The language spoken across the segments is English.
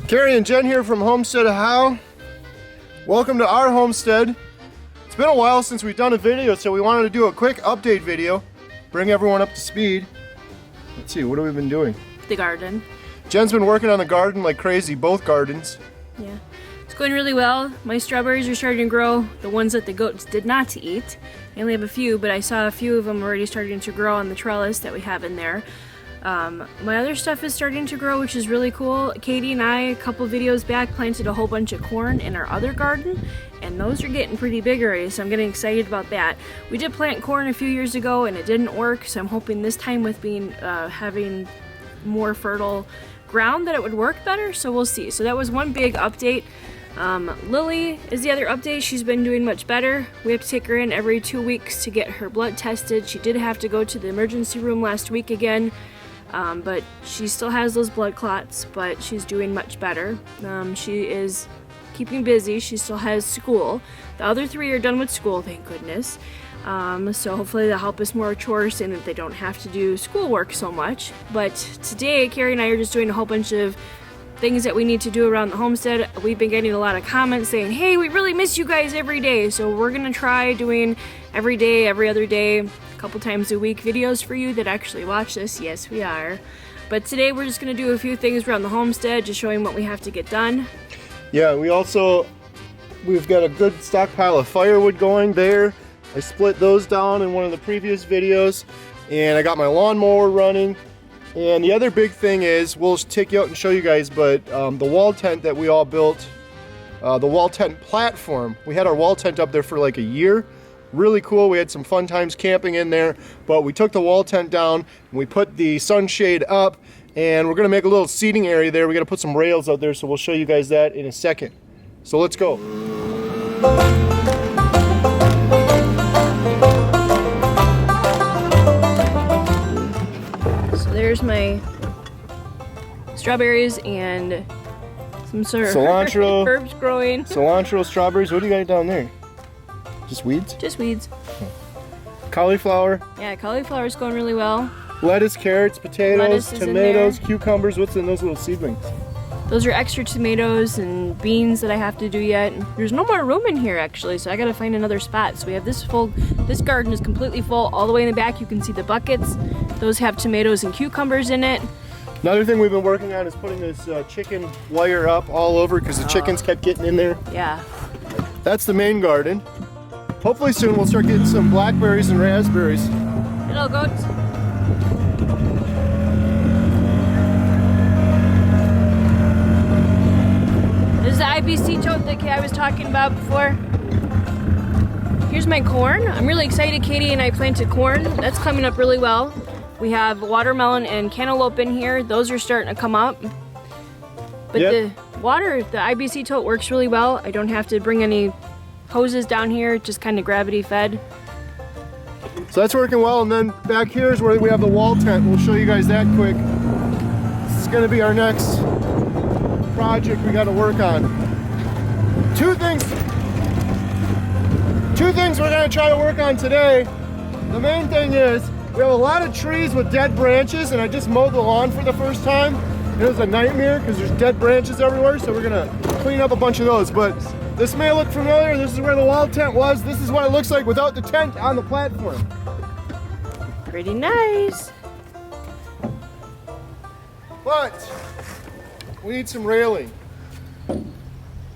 Kerry and Jen here from Homesteadhow. Welcome to our homestead. It's been a while since we've done a video, so we wanted to do a quick update video, bring everyone up to speed. Let's see, what have we been doing? The garden. Jen's been working on the garden like crazy, both gardens. Yeah, it's going really well. My strawberries are starting to grow, the ones that the goats did not eat. I only have a few, but I saw a few of them already starting to grow on the trellis that we have in there. My other stuff is starting to grow, which is really cool. Katie and I, a couple videos back, planted a whole bunch of corn in our other garden, and those are getting pretty big already, so I'm getting excited about that. We did plant corn a few years ago and it didn't work, so I'm hoping this time with being having more fertile ground that it would work better, so we'll see. So that was one big update. Lily is the other update. She's been doing much better. We have to take her in every 2 weeks to get her blood tested. She did have to go to the emergency room last week again. But she still has those blood clots, but she's doing much better. She is keeping busy. She still has school. The other three are done with school, thank goodness. So hopefully they'll help us more with chores and that they don't have to do schoolwork so much. But today, Kerry and I are just doing a whole bunch of things that we need to do around the homestead. We've been getting a lot of comments saying, hey, we really miss you guys every day. So we're gonna try doing every day, every other day, a couple times a week videos for you that actually watch this. Yes, we are. But today we're just gonna do a few things around the homestead, just showing what we have to get done. Yeah, we've got a good stockpile of firewood going there. I split those down in one of the previous videos, and I got my lawnmower running. And the other big thing is, we'll take you out and show you guys, but the wall tent that we all built, the wall tent platform, we had our wall tent up there for like a year. Really cool. We had some fun times camping in there, but we took the wall tent down and we put the sunshade up, and we're gonna make a little seating area there. We gotta put some rails out there, so we'll show you guys that in a second. So let's go. So there's my strawberries and some sort of cilantro, herbs growing. Cilantro, strawberries. What do you got down there? Just weeds? Just weeds. Cauliflower. Yeah, cauliflower's going really well. Lettuce, carrots, potatoes, tomatoes, cucumbers. What's in those little seedlings? Those are extra tomatoes and beans that I have to do yet. There's no more room in here actually, so I gotta find another spot. So we have this full, this garden is completely full. All the way in the back you can see the buckets. Those have tomatoes and cucumbers in it. Another thing we've been working on is putting this chicken wire up all over because the chickens kept getting in there. Yeah. That's the main garden. Hopefully soon we'll start getting some blackberries and raspberries. Hello, goats. This is the IBC tote that I was talking about before. Here's my corn. I'm really excited. Katie and I planted corn. That's coming up really well. We have watermelon and cantaloupe in here. Those are starting to come up. But the water, the IBC tote works really well. I don't have to bring any hoses down here, just kind of gravity fed. So that's working well, and then back here is where we have the wall tent. We'll show you guys that quick. This is gonna be our next project we gotta work on. Two things we're gonna try to work on today. The main thing is, we have a lot of trees with dead branches, and I just mowed the lawn for the first time. It was a nightmare because there's dead branches everywhere, so we're gonna clean up a bunch of those. But this may look familiar. This is where the wall tent was. This is what it looks like without the tent on the platform. Pretty nice. But we need some railing. Yeah,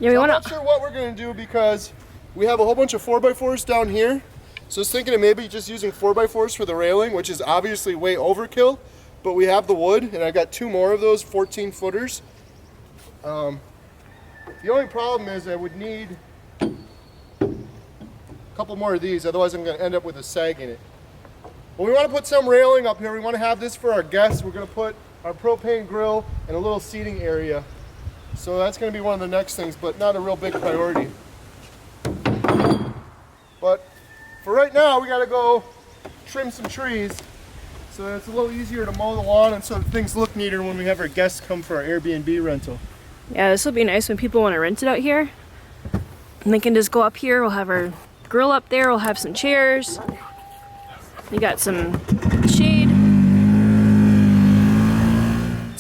we I'm want not sure what we're gonna do because we have a whole bunch of 4x4s down here. So I was thinking of maybe just using 4x4s for the railing, which is obviously way overkill, but we have the wood, and I got 2 more of those 14 footers. The only problem is I would need a couple more of these, otherwise I'm going to end up with a sag in it. But we want to put some railing up here. We want to have this for our guests. We're going to put our propane grill and a little seating area. So that's going to be one of the next things, but not a real big priority. But for right now, we got to go trim some trees so it's a little easier to mow the lawn and so things look neater when we have our guests come for our Airbnb rental. Yeah, this will be nice when people want to rent it out here. And they can just go up here. We'll have our grill up there. We'll have some chairs. We got some shade.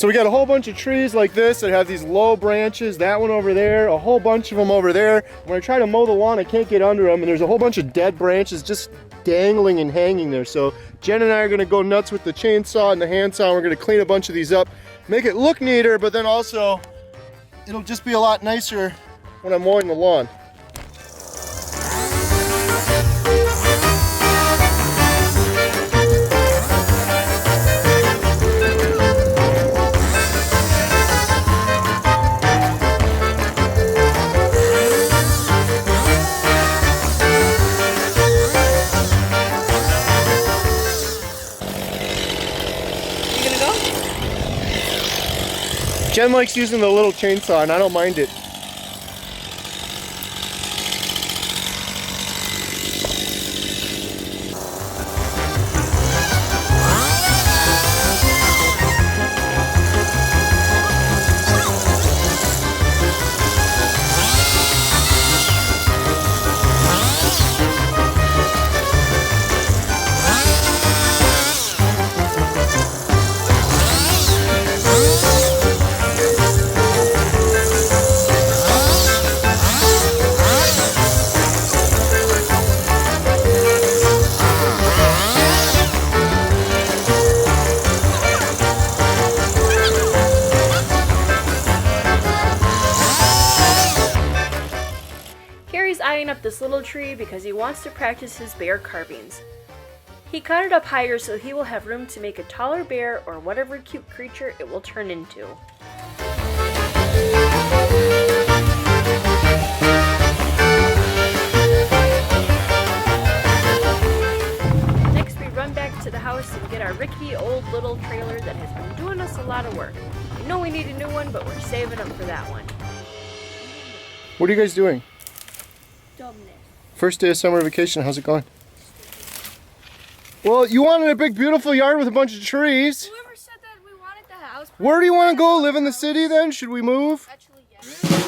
So we got a whole bunch of trees like this that have these low branches, that one over there, a whole bunch of them over there. When I try to mow the lawn, I can't get under them, and there's a whole bunch of dead branches just dangling and hanging there. So Jen and I are gonna go nuts with the chainsaw and the handsaw, and we're gonna clean a bunch of these up, make it look neater, but then also it'll just be a lot nicer when I'm mowing the lawn. Jen likes using the little chainsaw, and I don't mind it. Eyeing up this little tree because he wants to practice his bear carvings. He cut it up higher so he will have room to make a taller bear or whatever cute creature it will turn into. Next we run back to the house and get our rickety old little trailer that has been doing us a lot of work. We know we need a new one, but we're saving up for that one. What are you guys doing? Dumbness. First day of summer vacation, how's it going? Well, you wanted a big beautiful yard with a bunch of trees. Whoever said that we wanted the house. Where do you want to go? Live in the city then? Should we move? Actually, yes.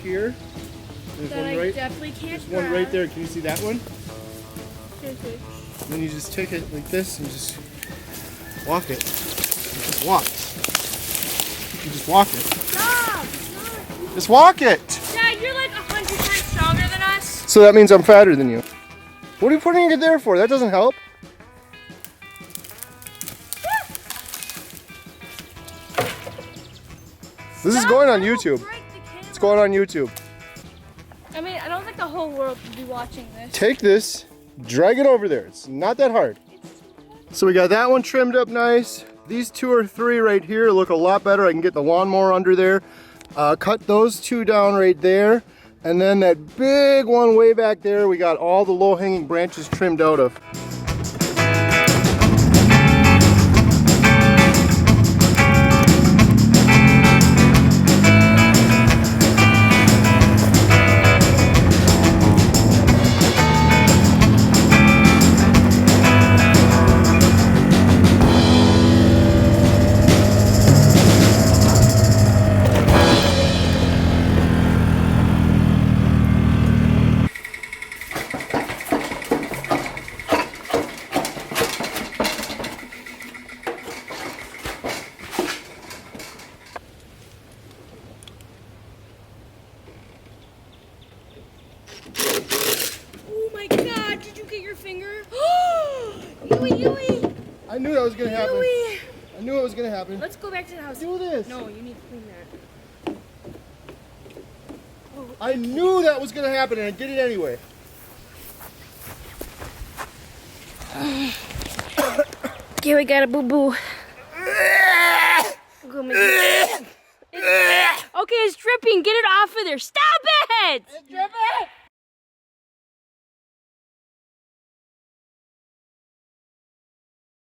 Here. There's That one I right. definitely can't There's one grab. right there. Can you see that one? Okay. And then you just take it like this and just walk it. It just walks. You just walk it. Stop! It's not. Just walk it. Dad, you're like 100 times stronger than us. So that means I'm fatter than you. What are you putting it there for? That doesn't help. This is going on YouTube. It's going on YouTube. I mean, I don't think the whole world would be watching this. Take this, drag it over there. It's not that hard. So we got that one trimmed up nice. These 2 or 3 right here look a lot better. I can get the lawnmower under there. Cut those 2 down right there. And then that big one way back there, we got all the low-hanging branches trimmed out of. Yui! I knew that was gonna happen. Yui! I knew it was gonna happen. Let's go back to the house. Do this. No, you need to clean that. Oh. I knew that was gonna happen, and I did it anyway. Okay, we got a boo-boo. Okay, it's dripping. Get it off of there. Stop it! It's dripping!